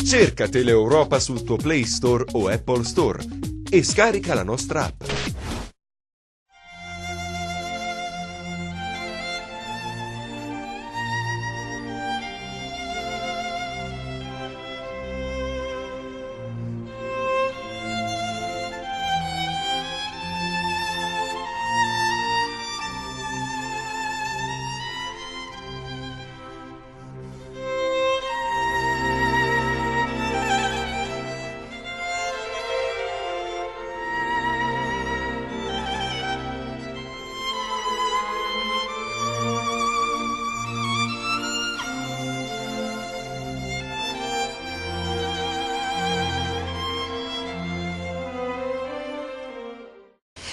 Cerca Teleeuropa sul tuo Play Store o Apple Store e scarica la nostra app.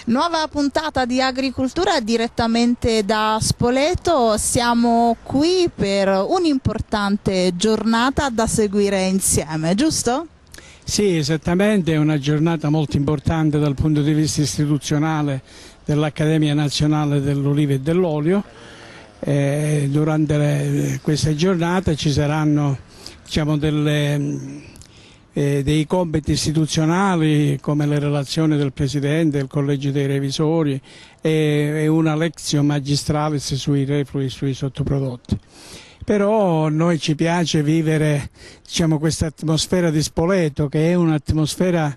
Nuova puntata di Agricoltura direttamente da Spoleto. Siamo qui per un'importante giornata da seguire insieme, giusto? Sì, esattamente, è una giornata molto importante dal punto di vista istituzionale dell'Accademia Nazionale dell'Olivo e dell'Olio. Durante questa giornata ci saranno, diciamo, dei compiti istituzionali come le relazioni del Presidente, del Collegio dei Revisori e una lectio magistralis sui reflui e sui sottoprodotti. Però a noi ci piace vivere, diciamo, questa atmosfera di Spoleto, che è un'atmosfera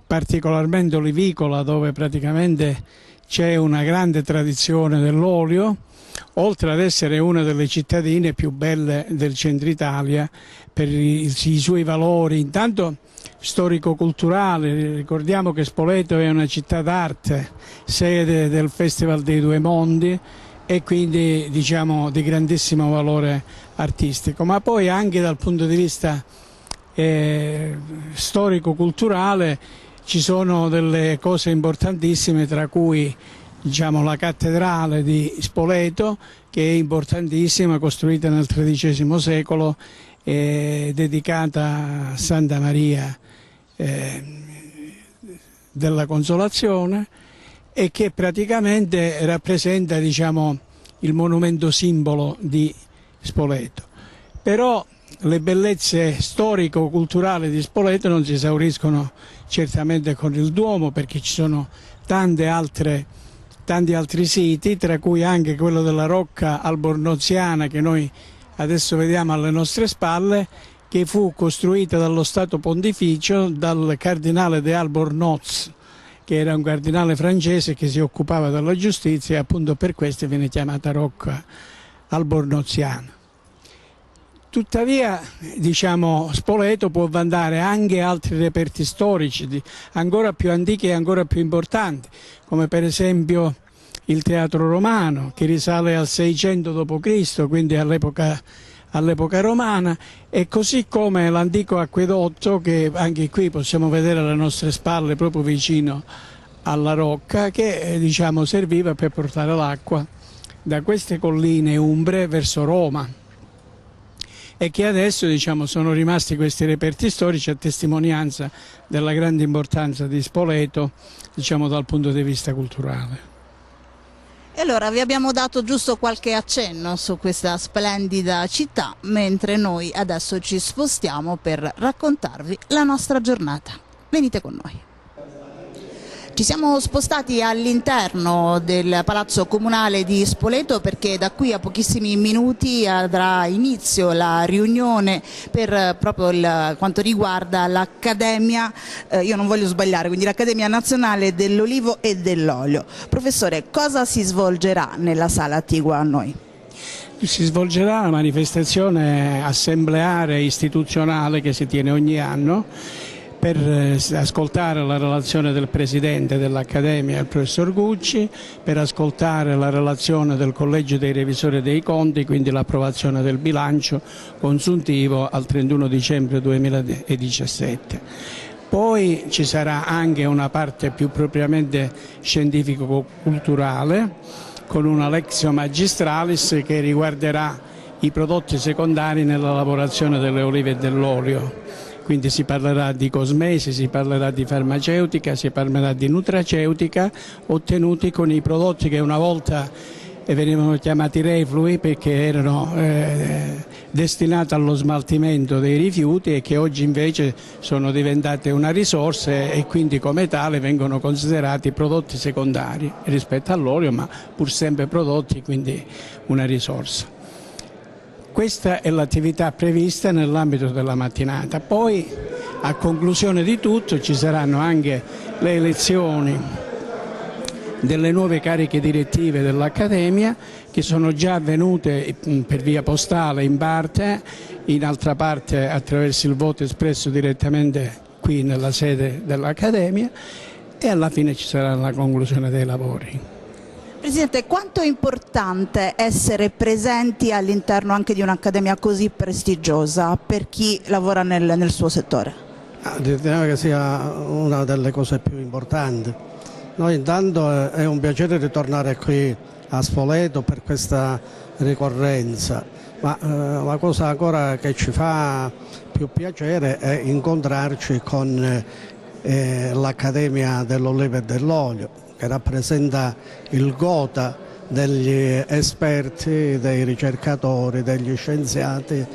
particolarmente olivicola, dove praticamente c'è una grande tradizione dell'olio, oltre ad essere una delle cittadine più belle del centro Italia per i suoi valori, intanto storico-culturali. Ricordiamo che Spoleto è una città d'arte, sede del Festival dei Due Mondi e quindi, diciamo, di grandissimo valore artistico, ma poi anche dal punto di vista storico-culturale ci sono delle cose importantissime, tra cui, diciamo, la cattedrale di Spoleto, che è importantissima, costruita nel XIII secolo, dedicata a Santa Maria della Consolazione, e che praticamente rappresenta, diciamo, il monumento simbolo di Spoleto. Però le bellezze storico-culturali di Spoleto non si esauriscono certamente con il Duomo, perché ci sono tanti altri siti, tra cui anche quello della Rocca Albornoziana, che noi adesso vediamo alle nostre spalle, che fu costruita dallo Stato Pontificio dal cardinale de Albornoz, che era un cardinale francese che si occupava della giustizia, e appunto per questo viene chiamata Rocca Albornoziana. Tuttavia, diciamo, Spoleto può vantare anche altri reperti storici ancora più antichi e ancora più importanti, come per esempio il Teatro Romano, che risale al 600 d.C., quindi all'epoca romana, e così come l'antico acquedotto, che anche qui possiamo vedere alle nostre spalle, proprio vicino alla Rocca, che, diciamo, serviva per portare l'acqua da queste colline umbre verso Roma, e che adesso, diciamo, sono rimasti questi reperti storici a testimonianza della grande importanza di Spoleto, diciamo, dal punto di vista culturale. E allora vi abbiamo dato giusto qualche accenno su questa splendida città, mentre noi adesso ci spostiamo per raccontarvi la nostra giornata. Venite con noi. Ci siamo spostati all'interno del Palazzo Comunale di Spoleto, perché da qui a pochissimi minuti avrà inizio la riunione per proprio quanto riguarda l'Accademia, io non voglio sbagliare, quindi l'Accademia Nazionale dell'Olivo e dell'Olio. Professore, cosa si svolgerà nella sala attigua a noi? Si svolgerà una manifestazione assembleare istituzionale che si tiene ogni anno, per ascoltare la relazione del Presidente dell'Accademia, il Professor Gucci, per ascoltare la relazione del Collegio dei Revisori dei Conti, quindi l'approvazione del bilancio consuntivo al 31 dicembre 2017. Poi ci sarà anche una parte più propriamente scientifico-culturale, con una lectio magistralis che riguarderà i prodotti secondari nella lavorazione delle olive e dell'olio. Quindi si parlerà di cosmesi, si parlerà di farmaceutica, si parlerà di nutraceutica, ottenuti con i prodotti che una volta e venivano chiamati reflui perché erano destinati allo smaltimento dei rifiuti e che oggi invece sono diventate una risorsa e quindi come tale vengono considerati prodotti secondari rispetto all'olio, ma pur sempre prodotti, quindi una risorsa. Questa è l'attività prevista nell'ambito della mattinata. Poi, a conclusione di tutto, ci saranno anche le elezioni delle nuove cariche direttive dell'Accademia, che sono già avvenute per via postale in parte, in altra parte attraverso il voto espresso direttamente qui nella sede dell'Accademia, e alla fine ci sarà la conclusione dei lavori. Presidente, quanto è importante essere presenti all'interno anche di un'accademia così prestigiosa per chi lavora nel suo settore? Riteniamo che sia una delle cose più importanti. Noi intanto è un piacere ritornare qui a Spoleto per questa ricorrenza, ma la cosa ancora che ci fa più piacere è incontrarci con l'Accademia dell'Olivo e dell'Olio, che rappresenta il gotha degli esperti, dei ricercatori, degli scienziati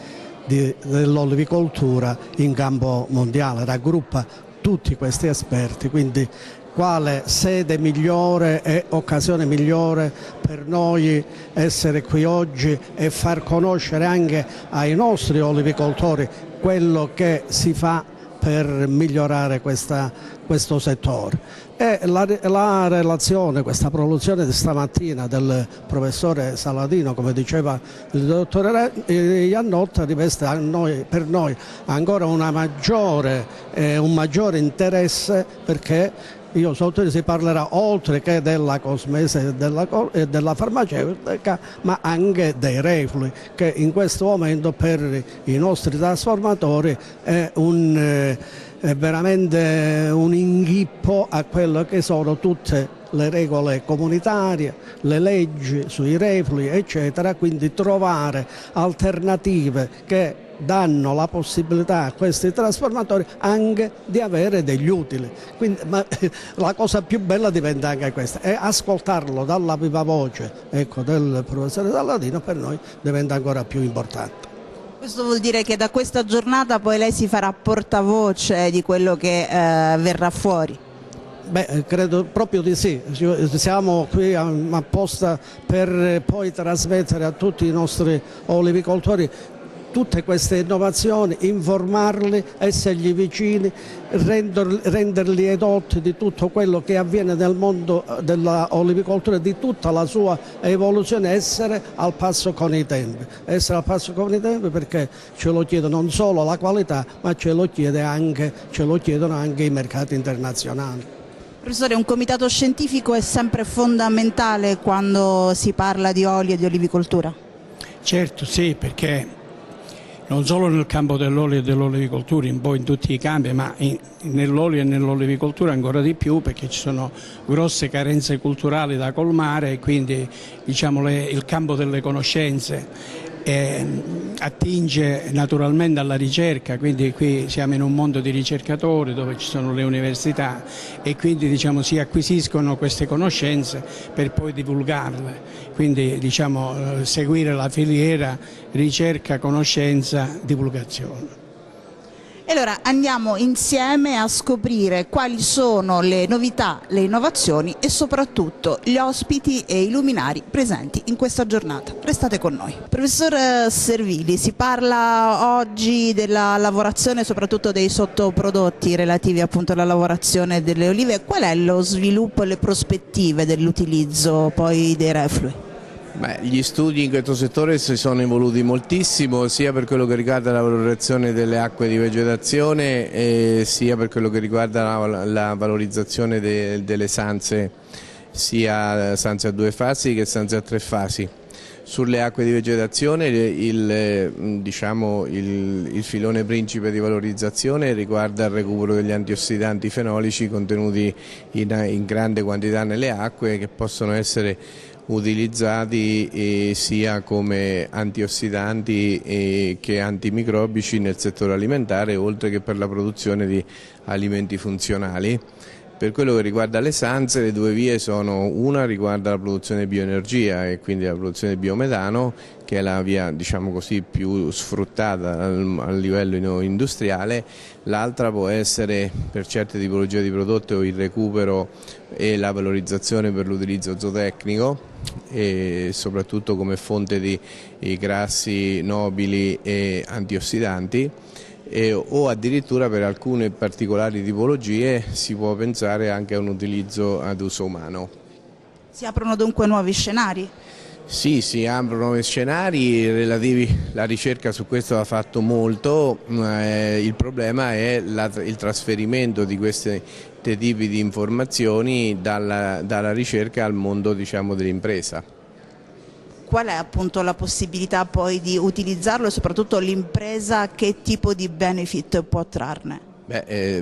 dell'olivicoltura in campo mondiale, raggruppa tutti questi esperti, quindi quale sede migliore e occasione migliore per noi essere qui oggi e far conoscere anche ai nostri olivicoltori quello che si fa per migliorare questo settore. E la relazione, questa produzione di stamattina del professore Saladino, come diceva il dottore Iannotta, riveste per noi ancora un maggiore interesse, perché io sottolineo si parlerà oltre che della cosmesi e della farmaceutica, ma anche dei reflui, che in questo momento per i nostri trasformatori è veramente un inghippo a quello che sono tutte le regole comunitarie, le leggi sui reflui, eccetera, quindi trovare alternative che danno la possibilità a questi trasformatori anche di avere degli utili. Quindi, ma la cosa più bella diventa anche questa, e ascoltarlo dalla viva voce, ecco, del professore Saladino per noi diventa ancora più importante. Questo vuol dire che da questa giornata poi lei si farà portavoce di quello che verrà fuori? Beh, credo proprio di sì, siamo qui apposta per poi trasmettere a tutti i nostri olivicoltori tutte queste innovazioni, informarli, essergli vicini, renderli edotti di tutto quello che avviene nel mondo dell'olivicoltura, di tutta la sua evoluzione, essere al passo con i tempi. Essere al passo con i tempi perché ce lo chiede non solo la qualità, ma ce lo chiedono anche i mercati internazionali. Professore, un comitato scientifico è sempre fondamentale quando si parla di oli e di olivicoltura? Certo, sì, perché non solo nel campo dell'olio e dell'olivicoltura, un po' in tutti i campi, ma nell'olio e nell'olivicoltura ancora di più, perché ci sono grosse carenze culturali da colmare, e quindi diciamo, il campo delle conoscenze attinge naturalmente alla ricerca, quindi qui siamo in un mondo di ricercatori dove ci sono le università e quindi diciamo, si acquisiscono queste conoscenze per poi divulgarle, quindi diciamo, seguire la filiera ricerca, conoscenza, divulgazione. E allora andiamo insieme a scoprire quali sono le novità, le innovazioni e soprattutto gli ospiti e i luminari presenti in questa giornata. Restate con noi. Professor Servili, si parla oggi della lavorazione, soprattutto dei sottoprodotti relativi appunto alla lavorazione delle olive. Qual è lo sviluppo e le prospettive dell'utilizzo poi dei reflui? Gli studi in questo settore si sono evoluti moltissimo, sia per quello che riguarda la valorizzazione delle acque di vegetazione sia per quello che riguarda la valorizzazione delle sanze, sia sanze a 2 fasi che sanze a 3 fasi. Sulle acque di vegetazione il filone principe di valorizzazione riguarda il recupero degli antiossidanti fenolici contenuti in grande quantità nelle acque, che possono essere utilizzati sia come antiossidanti che antimicrobici nel settore alimentare, oltre che per la produzione di alimenti funzionali. Per quello che riguarda le SANZ, le due vie sono: una riguarda la produzione di bioenergia e quindi la produzione di biometano, che è la via, diciamo così, più sfruttata a livello industriale. L'altra può essere, per certe tipologie di prodotti, il recupero e la valorizzazione per l'utilizzo zootecnico, e soprattutto come fonte di grassi nobili e antiossidanti. O addirittura per alcune particolari tipologie si può pensare anche a un utilizzo ad uso umano. Si aprono dunque nuovi scenari? Sì, si aprono nuovi scenari relativi, la ricerca su questo ha fatto molto, il problema è il trasferimento di questi tipi di informazioni dalla ricerca al mondo, diciamo, dell'impresa. Qual è appunto la possibilità poi di utilizzarlo e soprattutto l'impresa che tipo di benefit può trarne?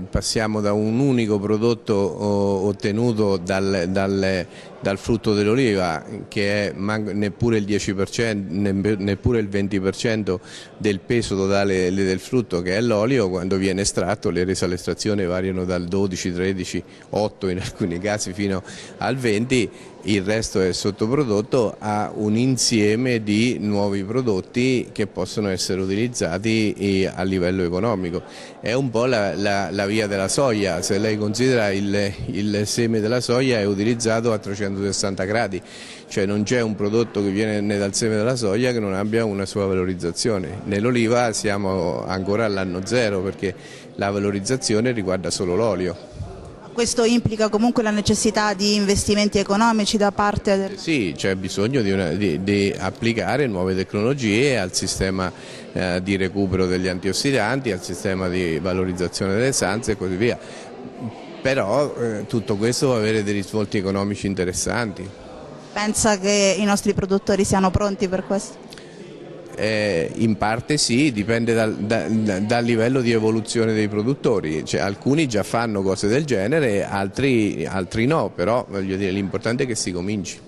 Passiamo da un unico prodotto ottenuto dal frutto dell'oliva, che è neppure il 10%, neppure il 20% del peso totale del frutto, che è l'olio. Quando viene estratto le rese all'estrazione variano dal 12, 13, 8 in alcuni casi fino al 20%. Il resto è sottoprodotto a un insieme di nuovi prodotti che possono essere utilizzati a livello economico. È un po' la via della soia. Se lei considera il seme della soia è utilizzato a 360 gradi, cioè non c'è un prodotto che viene dal seme della soia che non abbia una sua valorizzazione. Nell'oliva siamo ancora all'anno zero, perché la valorizzazione riguarda solo l'olio. Questo implica comunque la necessità di investimenti economici da parte del... Sì, c'è bisogno di applicare nuove tecnologie al sistema di recupero degli antiossidanti, al sistema di valorizzazione delle SANZ e così via. Però tutto questo va a avere dei risvolti economici interessanti. Pensa che i nostri produttori siano pronti per questo? In parte sì, dipende dal livello di evoluzione dei produttori, cioè, alcuni già fanno cose del genere, altri no, però voglio dire, l'importante è che si cominci.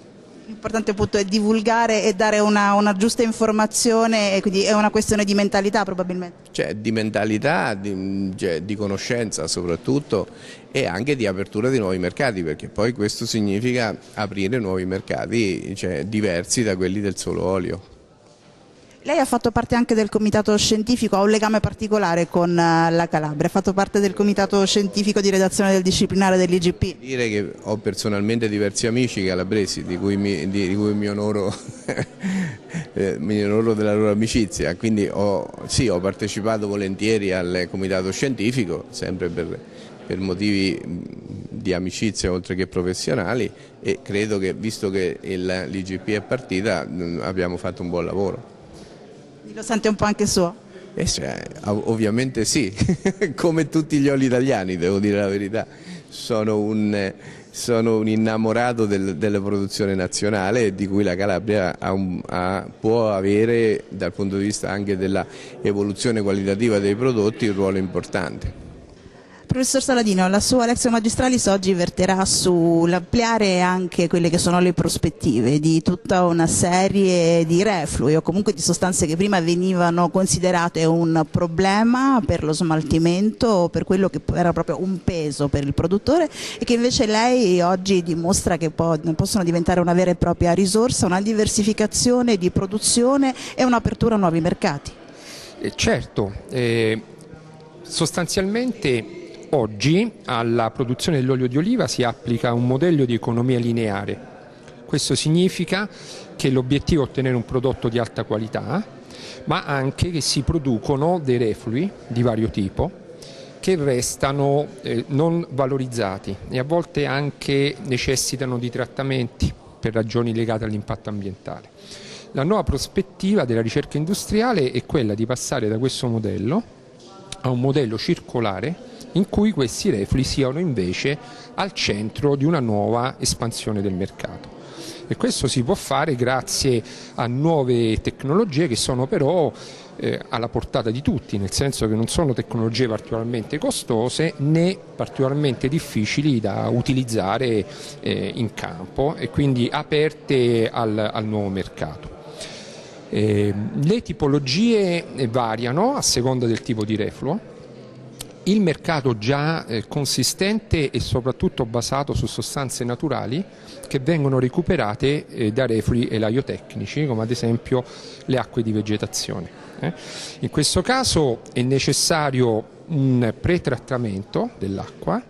L'importante appunto è divulgare e dare una giusta informazione, e quindi è una questione di mentalità probabilmente. Cioè di mentalità, di conoscenza soprattutto, e anche di apertura di nuovi mercati, perché poi questo significa aprire nuovi mercati, cioè, diversi da quelli del solo olio. Lei ha fatto parte anche del comitato scientifico, ha un legame particolare con la Calabria, ha fatto parte del comitato scientifico di redazione del disciplinare dell'IGP. Dire che ho personalmente diversi amici calabresi di cui mi onoro, mi onoro della loro amicizia, quindi ho partecipato volentieri al comitato scientifico, sempre per motivi di amicizia oltre che professionali, e credo che, visto che l'IGP è partita, abbiamo fatto un buon lavoro. Lo sente un po' anche suo? Ovviamente sì, come tutti gli oli italiani, devo dire la verità. Sono un innamorato della produzione nazionale, di cui la Calabria può avere, dal punto di vista anche della evoluzione qualitativa dei prodotti, un ruolo importante. Professor Saladino, la sua Lectio Magistralis oggi verterà sull'ampliare anche quelle che sono le prospettive di tutta una serie di reflui o comunque di sostanze che prima venivano considerate un problema per lo smaltimento, per quello che era proprio un peso per il produttore, e che invece lei oggi dimostra che possono diventare una vera e propria risorsa, una diversificazione di produzione e un'apertura a nuovi mercati. Certo, sostanzialmente oggi alla produzione dell'olio di oliva si applica un modello di economia lineare. Questo significa che l'obiettivo è ottenere un prodotto di alta qualità, ma anche che si producono dei reflui di vario tipo che restano non valorizzati e a volte anche necessitano di trattamenti per ragioni legate all'impatto ambientale. La nuova prospettiva della ricerca industriale è quella di passare da questo modello a un modello circolare in cui questi reflui siano invece al centro di una nuova espansione del mercato. E questo si può fare grazie a nuove tecnologie che sono però alla portata di tutti, nel senso che non sono tecnologie particolarmente costose né particolarmente difficili da utilizzare in campo e quindi aperte al nuovo mercato. Le tipologie variano a seconda del tipo di refluo. il mercato già consistente e soprattutto basato su sostanze naturali che vengono recuperate da reflui elaiotecnici, come ad esempio le acque di vegetazione. In questo caso è necessario un pretrattamento dell'acqua,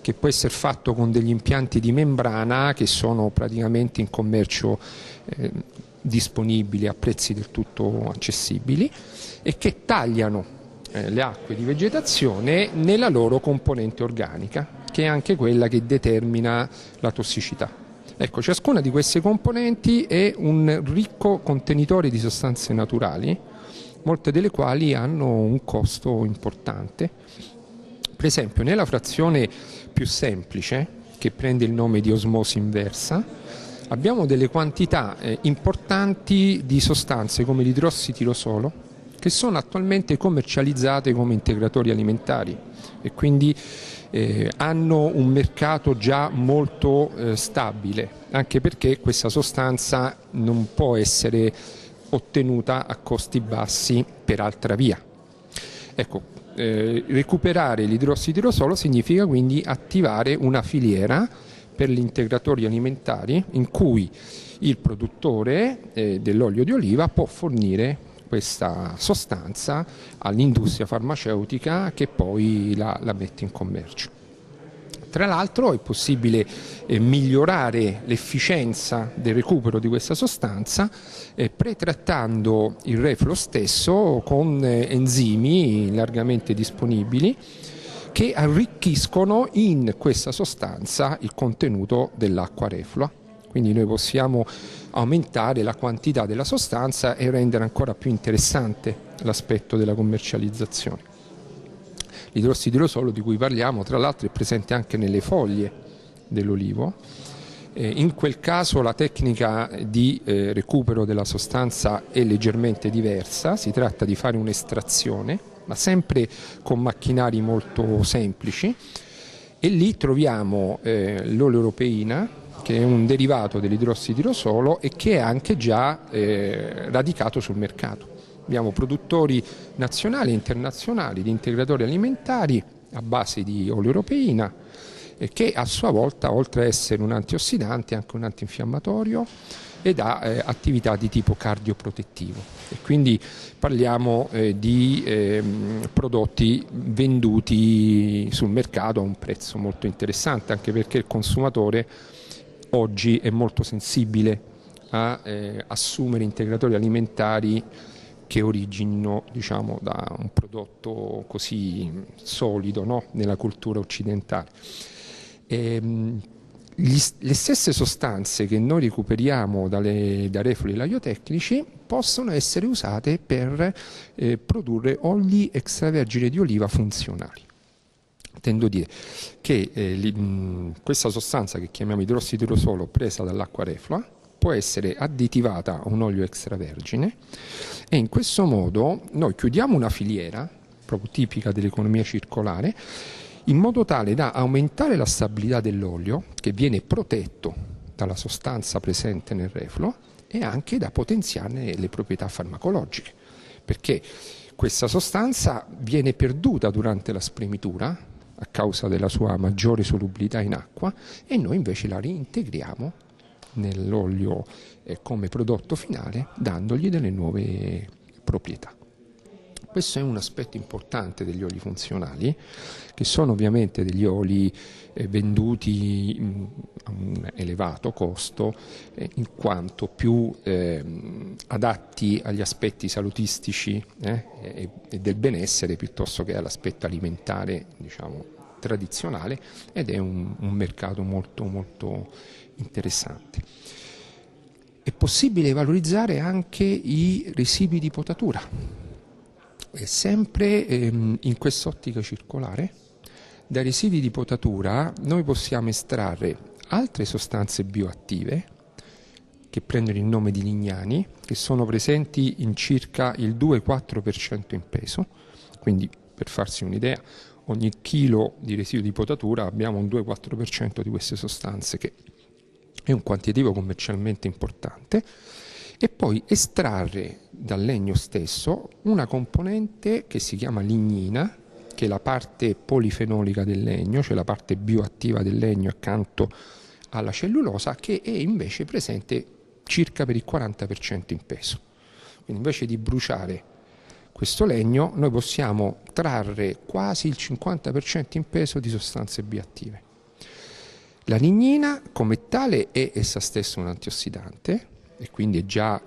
che può essere fatto con degli impianti di membrana che sono praticamente in commercio disponibili a prezzi del tutto accessibili e che tagliano le acque di vegetazione nella loro componente organica, che è anche quella che determina la tossicità. Ecco, ciascuna di queste componenti è un ricco contenitore di sostanze naturali, molte delle quali hanno un costo importante. Per esempio, nella frazione più semplice, che prende il nome di osmosi inversa, abbiamo delle quantità importanti di sostanze come l'idrossitirosolo, che sono attualmente commercializzate come integratori alimentari e quindi hanno un mercato già molto stabile, anche perché questa sostanza non può essere ottenuta a costi bassi per altra via. Ecco, recuperare l'idrossitirosolo significa quindi attivare una filiera per gli integratori alimentari in cui il produttore dell'olio di oliva può fornire questa sostanza all'industria farmaceutica che poi la mette in commercio. Tra l'altro è possibile migliorare l'efficienza del recupero di questa sostanza pretrattando il refluo stesso con enzimi largamente disponibili che arricchiscono in questa sostanza il contenuto dell'acqua reflua. Quindi noi possiamo aumentare la quantità della sostanza e rendere ancora più interessante l'aspetto della commercializzazione. L'idrossitirosolo di cui parliamo, tra l'altro, è presente anche nelle foglie dell'olivo. In quel caso la tecnica di recupero della sostanza è leggermente diversa, si tratta di fare un'estrazione, ma sempre con macchinari molto semplici, e lì troviamo l'oleuropeina, che è un derivato dell'idrossitirosolo e che è anche già radicato sul mercato. Abbiamo produttori nazionali e internazionali di integratori alimentari a base di oleuropeina che a sua volta, oltre a essere un antiossidante, è anche un antinfiammatorio ed ha attività di tipo cardioprotettivo. E quindi parliamo di prodotti venduti sul mercato a un prezzo molto interessante, anche perché il consumatore oggi è molto sensibile a assumere integratori alimentari che originino, diciamo, da un prodotto così solido, no? Nella cultura occidentale. Le stesse sostanze che noi recuperiamo da reflui elaiotecnici possono essere usate per produrre oli extravergine di oliva funzionali. Intendo dire che questa sostanza che chiamiamo idrossitirosolo presa dall'acqua reflua può essere additivata a un olio extravergine e in questo modo noi chiudiamo una filiera proprio tipica dell'economia circolare in modo tale da aumentare la stabilità dell'olio che viene protetto dalla sostanza presente nel refluo e anche da potenziarne le proprietà farmacologiche, perché questa sostanza viene perduta durante la spremitura a causa della sua maggiore solubilità in acqua e noi invece la reintegriamo nell'olio come prodotto finale dandogli delle nuove proprietà. Questo è un aspetto importante degli oli funzionali, che sono ovviamente degli oli venduti a un elevato costo, in quanto più adatti agli aspetti salutistici e del benessere piuttosto che all'aspetto alimentare, diciamo, tradizionale, ed è un mercato molto molto interessante. È possibile valorizzare anche i residui di potatura. E sempre in quest'ottica circolare, dai residui di potatura noi possiamo estrarre altre sostanze bioattive che prendono il nome di lignani, che sono presenti in circa il 2-4% in peso, quindi per farsi un'idea, ogni chilo di residuo di potatura abbiamo un 2-4% di queste sostanze, che è un quantitativo commercialmente importante, e poi estrarre dal legno stesso una componente che si chiama lignina, che è la parte polifenolica del legno, cioè la parte bioattiva del legno accanto alla cellulosa, che è invece presente circa per il 40% in peso. Quindi invece di bruciare questo legno noi possiamo trarre quasi il 50% in peso di sostanze bioattive. La lignina come tale è essa stessa un antiossidante e quindi è già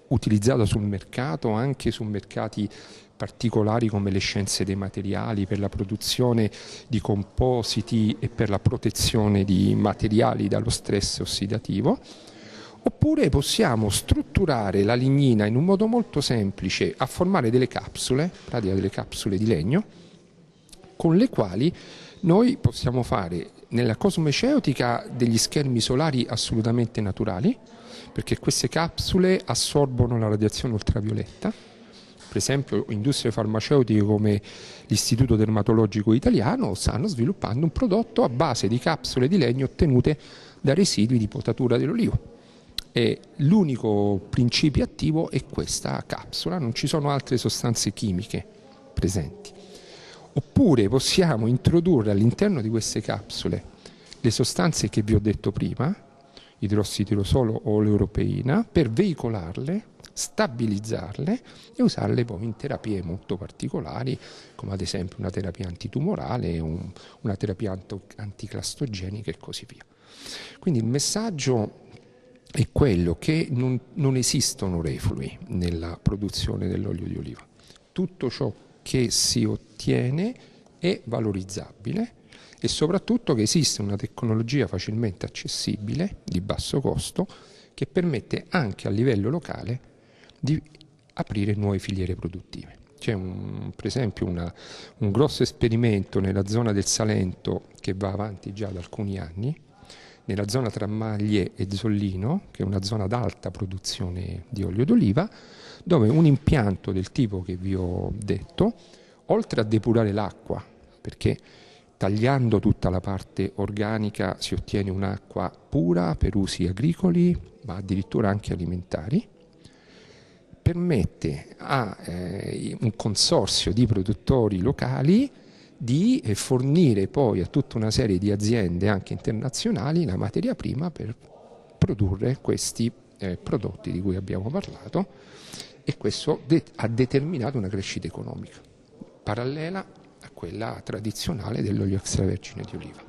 utilizzata sul mercato, anche su mercati particolari come le scienze dei materiali, per la produzione di compositi e per la protezione di materiali dallo stress ossidativo. Oppure possiamo strutturare la lignina in un modo molto semplice a formare delle capsule, in pratica delle capsule di legno, con le quali noi possiamo fare nella cosmeceutica degli schermi solari assolutamente naturali, perché queste capsule assorbono la radiazione ultravioletta. Per esempio industrie farmaceutiche come l'Istituto Dermatologico Italiano stanno sviluppando un prodotto a base di capsule di legno ottenute da residui di potatura dell'olivo. E l'unico principio attivo è questa capsula, non ci sono altre sostanze chimiche presenti. Oppure possiamo introdurre all'interno di queste capsule le sostanze che vi ho detto prima, idrossitirosolo o oleuropeina, per veicolarle, stabilizzarle e usarle poi in terapie molto particolari, come ad esempio una terapia antitumorale, una terapia anticlastogenica e così via. Quindi il messaggio è quello che non esistono reflui nella produzione dell'olio di oliva. Tutto ciò che si ottiene è valorizzabile e soprattutto che esiste una tecnologia facilmente accessibile, di basso costo, che permette anche a livello locale di aprire nuove filiere produttive. C'è per esempio un grosso esperimento nella zona del Salento che va avanti già da alcuni anni, nella zona tra Maglie e Zollino, che è una zona ad alta produzione di olio d'oliva, dove un impianto del tipo che vi ho detto, oltre a depurare l'acqua, perché tagliando tutta la parte organica si ottiene un'acqua pura per usi agricoli, ma addirittura anche alimentari, permette a un consorzio di produttori locali di fornire poi a tutta una serie di aziende anche internazionali la materia prima per produrre questi prodotti di cui abbiamo parlato, e questo ha determinato una crescita economica parallela a quella tradizionale dell'olio extravergine di oliva.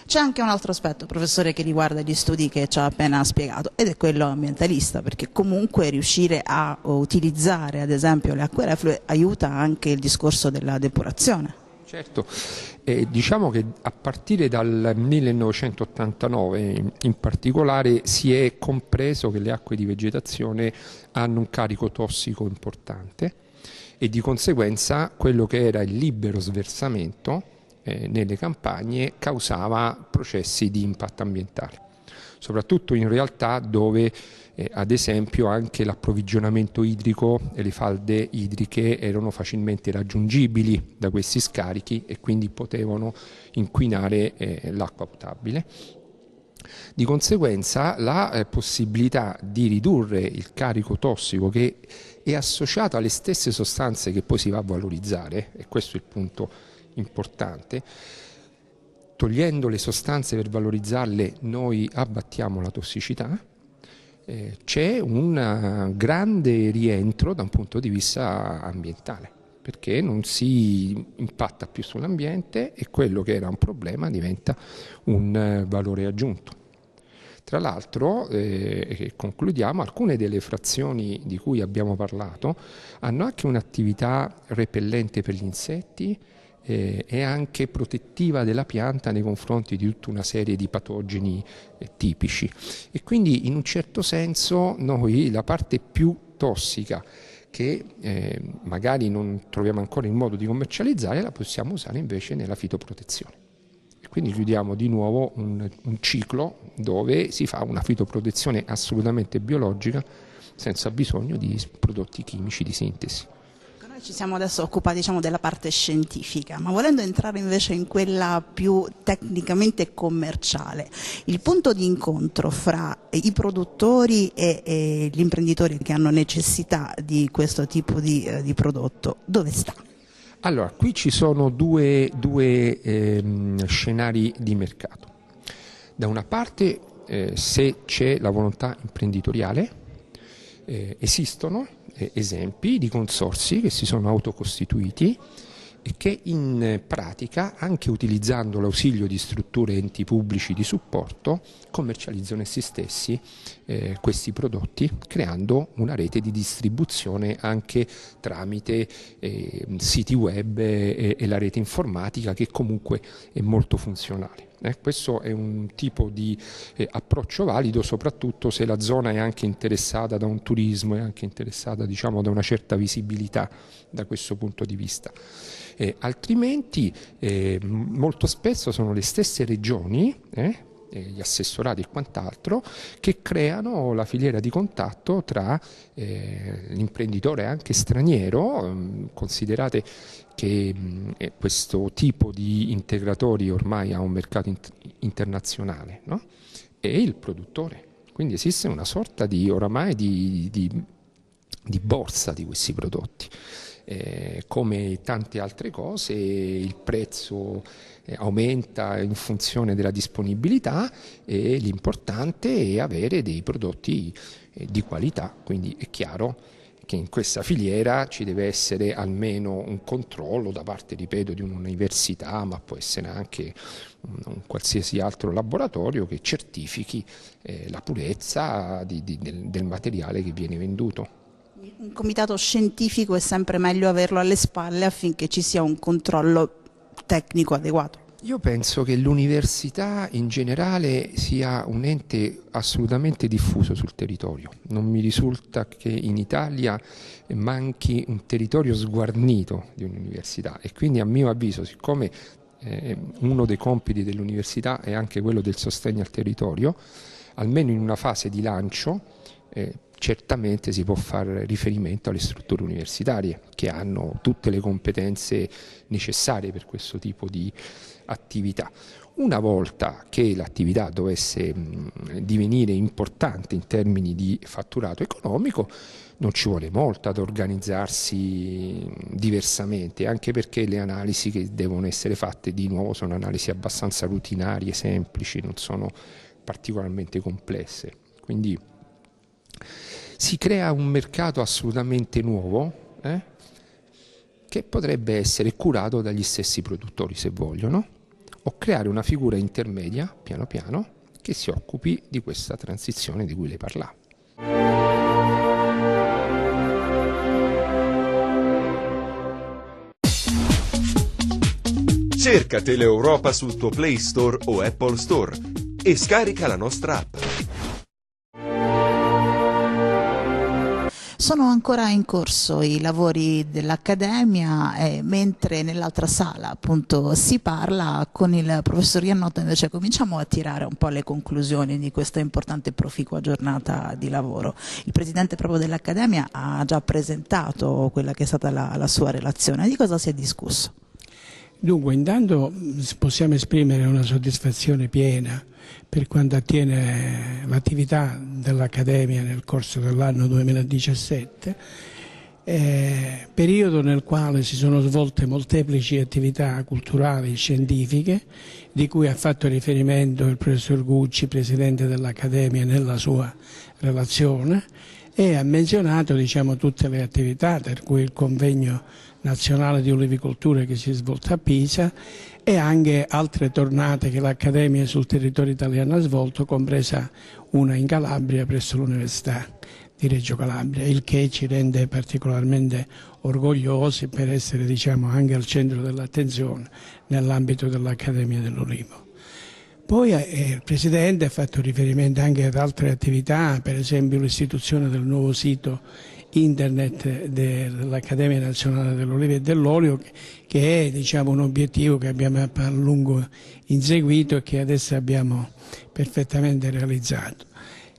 C'è anche un altro aspetto, professore, che riguarda gli studi che ci ha appena spiegato, ed è quello ambientalista, perché comunque riuscire a utilizzare ad esempio le acque reflue aiuta anche il discorso della depurazione. Certo, diciamo che a partire dal 1989 in particolare si è compreso che le acque di vegetazione hanno un carico tossico importante e di conseguenza quello che era il libero sversamento nelle campagne causava processi di impatto ambientale, soprattutto in realtà dove ad esempio anche l'approvvigionamento idrico e le falde idriche erano facilmente raggiungibili da questi scarichi e quindi potevano inquinare l'acqua potabile. Di conseguenza la possibilità di ridurre il carico tossico, che è associato alle stesse sostanze che poi si va a valorizzare, e questo è il punto importante, togliendo le sostanze per valorizzarle noi abbattiamo la tossicità, c'è un grande rientro da un punto di vista ambientale, perché non si impatta più sull'ambiente e quello che era un problema diventa un valore aggiunto. Tra l'altro, concludiamo, alcune delle frazioni di cui abbiamo parlato hanno anche un'attività repellente per gli insetti e anche protettiva della pianta nei confronti di tutta una serie di patogeni tipici, e quindi in un certo senso noi la parte più tossica che magari non troviamo ancora il modo di commercializzare la possiamo usare invece nella fitoprotezione. E quindi chiudiamo di nuovo un ciclo dove si fa una fitoprotezione assolutamente biologica senza bisogno di prodotti chimici di sintesi. Ci siamo adesso occupati, della parte scientifica, ma volendo entrare invece in quella più tecnicamente commerciale, il punto di incontro fra i produttori e gli imprenditori che hanno necessità di questo tipo di prodotto, dove sta? Allora, qui ci sono due scenari di mercato. Da una parte, se c'è la volontà imprenditoriale, esistono esempi di consorzi che si sono autocostituiti e che in pratica, anche utilizzando l'ausilio di strutture enti pubblici di supporto, commercializzano essi stessi questi prodotti, creando una rete di distribuzione anche tramite siti web e la rete informatica, che comunque è molto funzionale. Questo è un tipo di approccio valido, soprattutto se la zona è anche interessata da un turismo, è anche interessata, diciamo, da una certa visibilità da questo punto di vista. Altrimenti molto spesso sono le stesse regioni, gli assessorati e quant'altro, che creano la filiera di contatto tra l'imprenditore anche straniero. Considerate che questo tipo di integratori ormai ha un mercato internazionale, no? E il produttore. Quindi esiste una sorta di oramai di borsa di questi prodotti. Come tante altre cose, il prezzo aumenta in funzione della disponibilità e l'importante è avere dei prodotti di qualità. Quindi è chiaro che in questa filiera ci deve essere almeno un controllo da parte, ripeto, di un'università, ma può essere anche un qualsiasi altro laboratorio che certifichi la purezza del materiale che viene venduto. Un comitato scientifico è sempre meglio averlo alle spalle affinché ci sia un controllo tecnico adeguato. Io penso che l'università in generale sia un ente assolutamente diffuso sul territorio. Non mi risulta che in Italia manchi un territorio sguarnito di un'università, e quindi, a mio avviso, siccome uno dei compiti dell'università è anche quello del sostegno al territorio, almeno in una fase di lancio certamente si può fare riferimento alle strutture universitarie, che hanno tutte le competenze necessarie per questo tipo di attività. Una volta che l'attività dovesse divenire importante in termini di fatturato economico, non ci vuole molto ad organizzarsi diversamente, anche perché le analisi che devono essere fatte, di nuovo, sono analisi abbastanza rutinarie, semplici, non sono particolarmente complesse. Quindi si crea un mercato assolutamente nuovo, che potrebbe essere curato dagli stessi produttori, se vogliono, o creare una figura intermedia, piano piano, che si occupi di questa transizione di cui lei parlava. Cerca Teleeuropa sul tuo Play Store o Apple Store e scarica la nostra app. Sono ancora in corso i lavori dell'Accademia, mentre nell'altra sala appunto si parla con il professor Iannotto. Invece cominciamo a tirare un po' le conclusioni di questa importante e proficua giornata di lavoro. Il presidente proprio dell'Accademia ha già presentato quella che è stata la sua relazione. Di cosa si è discusso? Dunque, intanto possiamo esprimere una soddisfazione piena per quanto attiene l'attività dell'Accademia nel corso dell'anno 2017, periodo nel quale si sono svolte molteplici attività culturali e scientifiche, di cui ha fatto riferimento il professor Gucci, presidente dell'Accademia, nella sua relazione, e ha menzionato, diciamo, tutte le attività, per cui il convegno nazionale di olivicoltura che si è svolto a Pisa e anche altre tornate che l'Accademia sul territorio italiano ha svolto, compresa una in Calabria presso l'Università di Reggio Calabria, il che ci rende particolarmente orgogliosi per essere, diciamo, anche al centro dell'attenzione nell'ambito dell'Accademia dell'Olivo. Poi il Presidente ha fatto riferimento anche ad altre attività, per esempio l'istituzione del nuovo sito internet dell'Accademia Nazionale dell'Olivo e dell'Olio, che è, diciamo, un obiettivo che abbiamo a lungo inseguito e che adesso abbiamo perfettamente realizzato.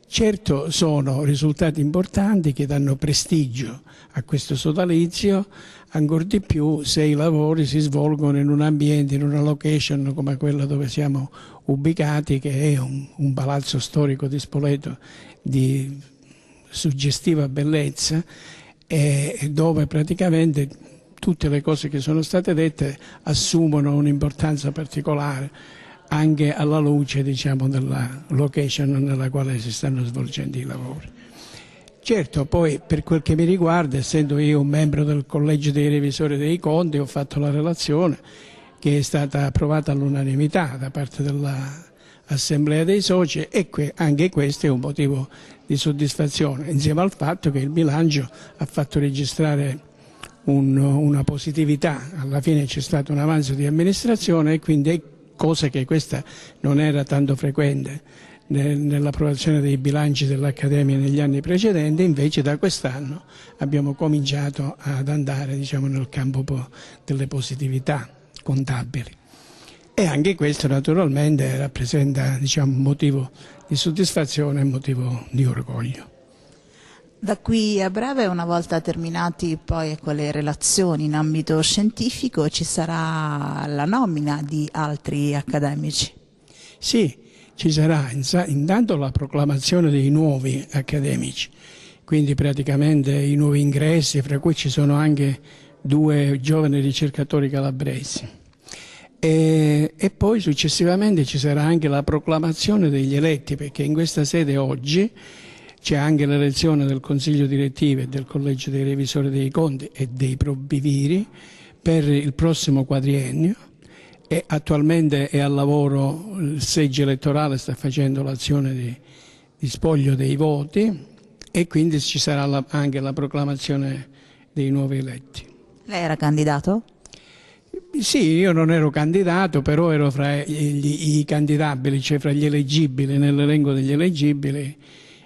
Certo, sono risultati importanti che danno prestigio a questo sodalizio, ancor di più se i lavori si svolgono in un ambiente, in una location come quella dove siamo ubicati, che è un palazzo storico di Spoleto di suggestiva bellezza, e dove praticamente tutte le cose che sono state dette assumono un'importanza particolare anche alla luce, diciamo, della location nella quale si stanno svolgendo i lavori. Certo, poi per quel che mi riguarda, essendo io un membro del Collegio dei Revisori dei Conti, ho fatto la relazione che è stata approvata all'unanimità da parte dell'Assemblea dei Soci e anche questo è un motivo di soddisfazione, insieme al fatto che il bilancio ha fatto registrare una positività. Alla fine c'è stato un avanzo di amministrazione e quindi è cosa che questa non era tanto frequente nell'approvazione dei bilanci dell'Accademia negli anni precedenti. Invece da quest'anno abbiamo cominciato ad andare, diciamo, nel campo delle positività contabili e anche questo naturalmente rappresenta, diciamo, un motivo di soddisfazione e motivo di orgoglio. Da qui a breve, una volta terminati poi con le relazioni in ambito scientifico, ci sarà la nomina di altri accademici? Sì, ci sarà intanto la proclamazione dei nuovi accademici, quindi praticamente i nuovi ingressi, fra cui ci sono anche 2 giovani ricercatori calabresi. E poi successivamente ci sarà anche la proclamazione degli eletti, perché in questa sede oggi c'è anche l'elezione del Consiglio direttivo e del Collegio dei Revisori dei Conti e dei probiviri per il prossimo quadriennio e attualmente è al lavoro il seggio elettorale, sta facendo l'azione di spoglio dei voti e quindi ci sarà anche la proclamazione dei nuovi eletti. Lei era candidato? Sì, io non ero candidato, però ero fra i candidabili, cioè fra gli eleggibili, nell'elenco degli eleggibili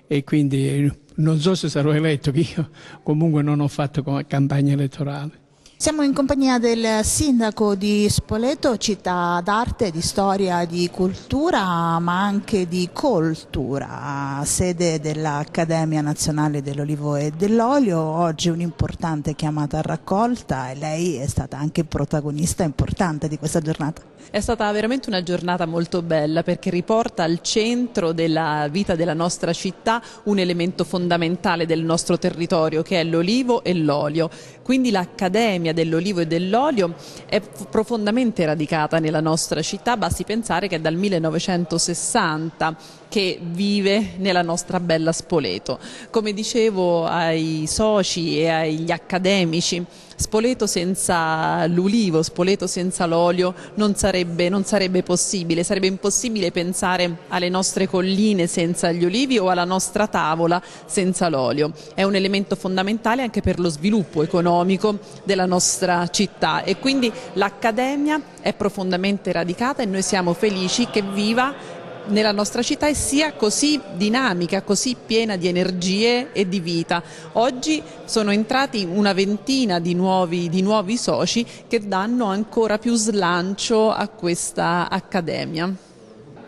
e quindi non so se sarò eletto, che io comunque non ho fatto campagna elettorale. Siamo in compagnia del sindaco di Spoleto, città d'arte, di storia, di cultura, ma anche di coltura, sede dell'Accademia Nazionale dell'Olivo e dell'Olio. Oggi un'importante chiamata a raccolta e lei è stata anche protagonista importante di questa giornata. È stata veramente una giornata molto bella perché riporta al centro della vita della nostra città un elemento fondamentale del nostro territorio che è l'olivo e l'olio. Quindi l'Accademia dell'Olivo e dell'Olio è profondamente radicata nella nostra città, basti pensare che è dal 1960 che vive nella nostra bella Spoleto. Come dicevo ai soci e agli accademici, Spoleto senza l'ulivo, Spoleto senza l'olio non sarebbe possibile, sarebbe impossibile pensare alle nostre colline senza gli olivi o alla nostra tavola senza l'olio. È un elemento fondamentale anche per lo sviluppo economico della nostra città e quindi l'Accademia è profondamente radicata e noi siamo felici che viva nella nostra città e sia così dinamica, così piena di energie e di vita. Oggi sono entrati una ventina di nuovi soci che danno ancora più slancio a questa accademia.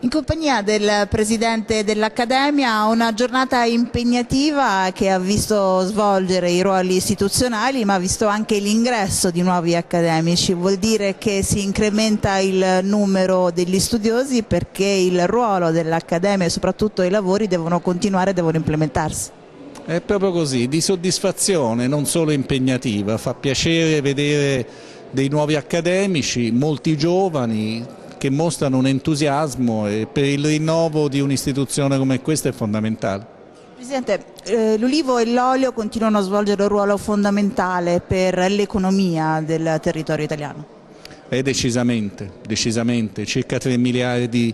In compagnia del presidente dell'Accademia, una giornata impegnativa che ha visto svolgere i ruoli istituzionali ma ha visto anche l'ingresso di nuovi accademici. Vuol dire che si incrementa il numero degli studiosi perché il ruolo dell'Accademia e soprattutto i lavori devono continuare, devono implementarsi. È proprio così, di soddisfazione, non solo impegnativa. Fa piacere vedere dei nuovi accademici, molti giovani, che mostrano un entusiasmo e per il rinnovo di un'istituzione come questa è fondamentale. Presidente, l'olivo e l'olio continuano a svolgere un ruolo fondamentale per l'economia del territorio italiano? Decisamente, circa 3 miliardi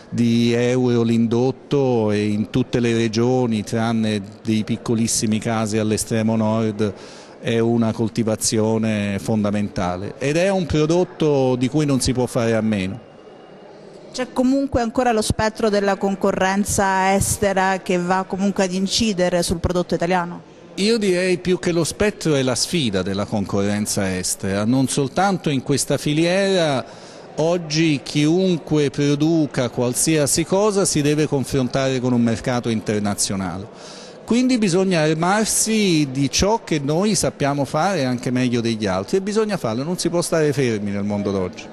di euro l'indotto e in tutte le regioni, tranne dei piccolissimi casi all'estremo nord, è una coltivazione fondamentale ed è un prodotto di cui non si può fare a meno. C'è comunque ancora lo spettro della concorrenza estera che va comunque ad incidere sul prodotto italiano? Io direi più che lo spettro è la sfida della concorrenza estera, non soltanto in questa filiera. Oggi chiunque produca qualsiasi cosa si deve confrontare con un mercato internazionale. Quindi bisogna armarsi di ciò che noi sappiamo fare anche meglio degli altri e bisogna farlo, non si può stare fermi nel mondo d'oggi.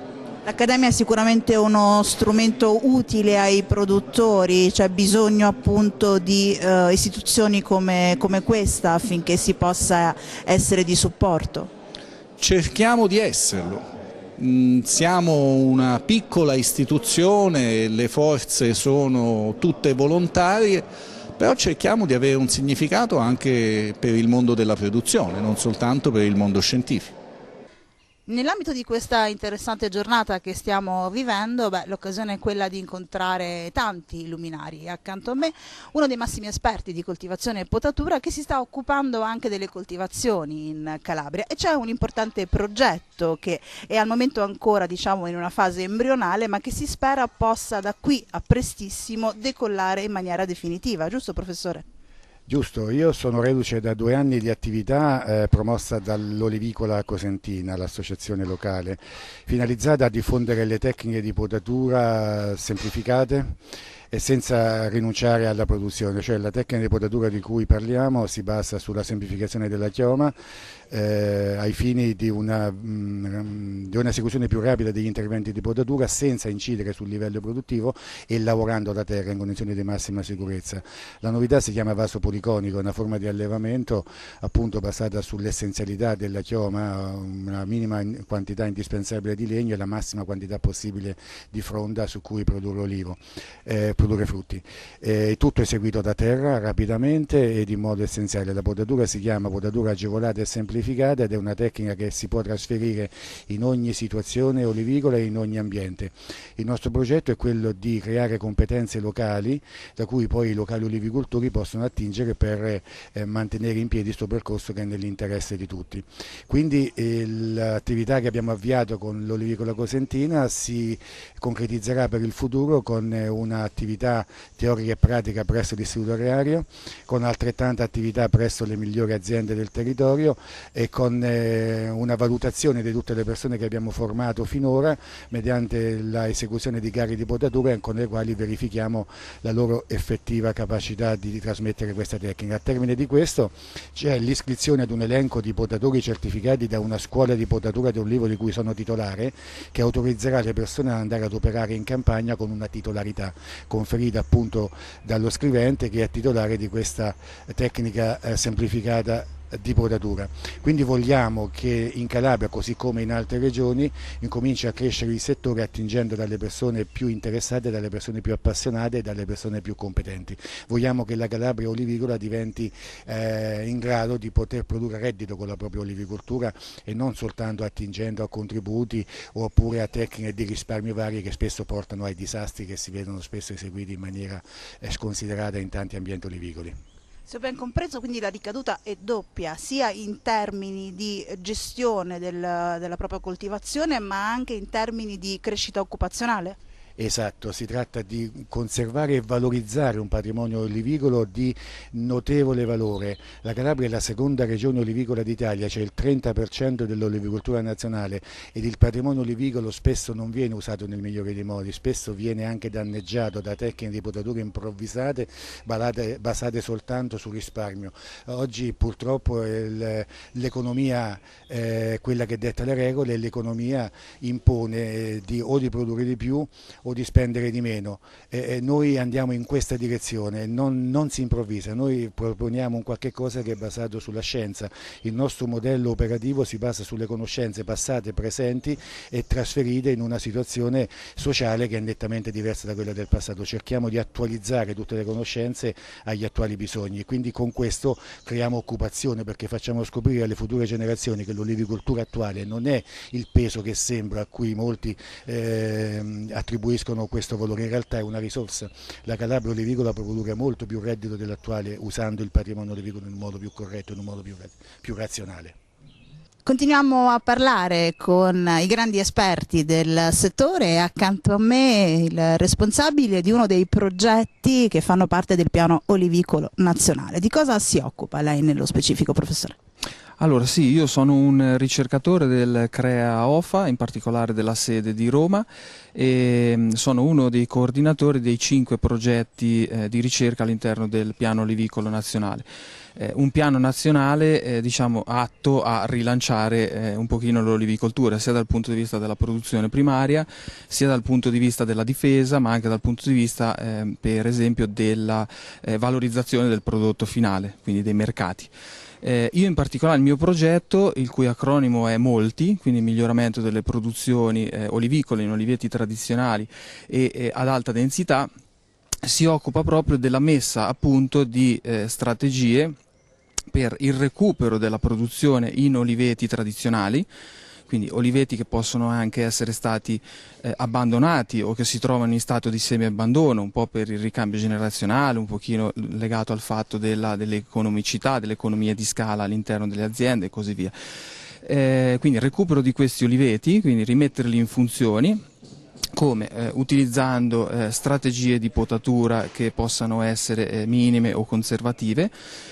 L'Accademia è sicuramente uno strumento utile ai produttori, c'è bisogno appunto di istituzioni come questa affinché si possa essere di supporto. Cerchiamo di esserlo. Siamo una piccola istituzione, le forze sono tutte volontarie, però cerchiamo di avere un significato anche per il mondo della produzione, non soltanto per il mondo scientifico. Nell'ambito di questa interessante giornata che stiamo vivendo, l'occasione è quella di incontrare tanti luminari. Accanto a me uno dei massimi esperti di coltivazione e potatura che si sta occupando anche delle coltivazioni in Calabria, e c'è un importante progetto che è al momento ancora in una fase embrionale, ma che si spera possa da qui a prestissimo decollare in maniera definitiva, giusto professore? Giusto, io sono reduce da 2 anni di attività promossa dall'Olivicola Cosentina, l'associazione locale, finalizzata a diffondere le tecniche di potatura semplificate e senza rinunciare alla produzione, cioè la tecnica di potatura di cui parliamo si basa sulla semplificazione della chioma ai fini di un'esecuzione più rapida degli interventi di potatura senza incidere sul livello produttivo e lavorando da terra in condizioni di massima sicurezza. La novità si chiama vaso policonico, una forma di allevamento appunto basata sull'essenzialità della chioma, una minima quantità indispensabile di legno e la massima quantità possibile di fronda su cui produrre frutti. Tutto eseguito da terra rapidamente ed in modo essenziale. La potatura si chiama potatura agevolata e semplificata ed è una tecnica che si può trasferire in ogni situazione olivicola e in ogni ambiente. Il nostro progetto è quello di creare competenze locali da cui poi i locali olivicoltori possono attingere per mantenere in piedi questo percorso che è nell'interesse di tutti. Quindi l'attività che abbiamo avviato con l'Olivicola Cosentina si concretizzerà per il futuro con un'attività teorica e pratica presso l'Istituto Agrario, con altrettanta attività presso le migliori aziende del territorio e con una valutazione di tutte le persone che abbiamo formato finora mediante la esecuzione di gare di potatura con le quali verifichiamo la loro effettiva capacità di trasmettere questa tecnica. A termine di questo c'è l'iscrizione ad un elenco di potatori certificati da una scuola di potatura di olivo di cui sono titolare, che autorizzerà le persone ad andare ad operare in campagna con una titolarità conferita appunto dallo scrivente, che è titolare di questa tecnica semplificata di potatura. Quindi vogliamo che in Calabria, così come in altre regioni, incominci a crescere il settore attingendo dalle persone più interessate, dalle persone più appassionate e dalle persone più competenti. Vogliamo che la Calabria olivicola diventi in grado di poter produrre reddito con la propria olivicoltura e non soltanto attingendo a contributi oppure a tecniche di risparmio varie che spesso portano ai disastri che si vedono spesso eseguiti in maniera sconsiderata in tanti ambienti olivicoli. Se ho ben compreso, quindi la ricaduta è doppia, sia in termini di gestione della propria coltivazione, ma anche in termini di crescita occupazionale? Esatto, si tratta di conservare e valorizzare un patrimonio olivicolo di notevole valore. La Calabria è la seconda regione olivicola d'Italia, c'è il 30% dell'olivicoltura nazionale ed il patrimonio olivicolo spesso non viene usato nel migliore dei modi, spesso viene anche danneggiato da tecniche di potatura improvvisate basate soltanto sul risparmio. Oggi purtroppo l'economia quella che detta le regole e l'economia impone o di produrre di più o di spendere di meno. Noi andiamo in questa direzione, non si improvvisa, noi proponiamo un qualche cosa che è basato sulla scienza. Il nostro modello operativo si basa sulle conoscenze passate, presenti e trasferite in una situazione sociale che è nettamente diversa da quella del passato. Cerchiamo di attualizzare tutte le conoscenze agli attuali bisogni e quindi con questo creiamo occupazione, perché facciamo scoprire alle future generazioni che l'olivicoltura attuale non è il peso che sembra a cui molti attribuiscono questo valore, in realtà è una risorsa. La Calabria olivicola può produrre molto più reddito dell'attuale usando il patrimonio olivicolo in un modo più corretto, in un modo più razionale. Continuiamo a parlare con i grandi esperti del settore e accanto a me il responsabile di uno dei progetti che fanno parte del piano olivicolo nazionale. Di cosa si occupa lei nello specifico, professore? Allora sì, io sono un ricercatore del CREA OFA, in particolare della sede di Roma, e sono uno dei coordinatori dei 5 progetti di ricerca all'interno del piano olivicolo nazionale. Un piano nazionale diciamo atto a rilanciare un pochino l'olivicoltura, sia dal punto di vista della produzione primaria, sia dal punto di vista della difesa, ma anche dal punto di vista per esempio della valorizzazione del prodotto finale, quindi dei mercati. Io in particolare il mio progetto, il cui acronimo è MOLTI, quindi miglioramento delle produzioni olivicole in oliveti tradizionali e ad alta densità, si occupa proprio della messa a punto di strategie per il recupero della produzione in oliveti tradizionali, quindi oliveti che possono anche essere stati abbandonati o che si trovano in stato di semi-abbandono, un po' per il ricambio generazionale, un pochino legato al fatto dell'economicità, delle economie di scala all'interno delle aziende e così via. Quindi il recupero di questi oliveti, quindi rimetterli in funzioni, come utilizzando strategie di potatura che possano essere minime o conservative,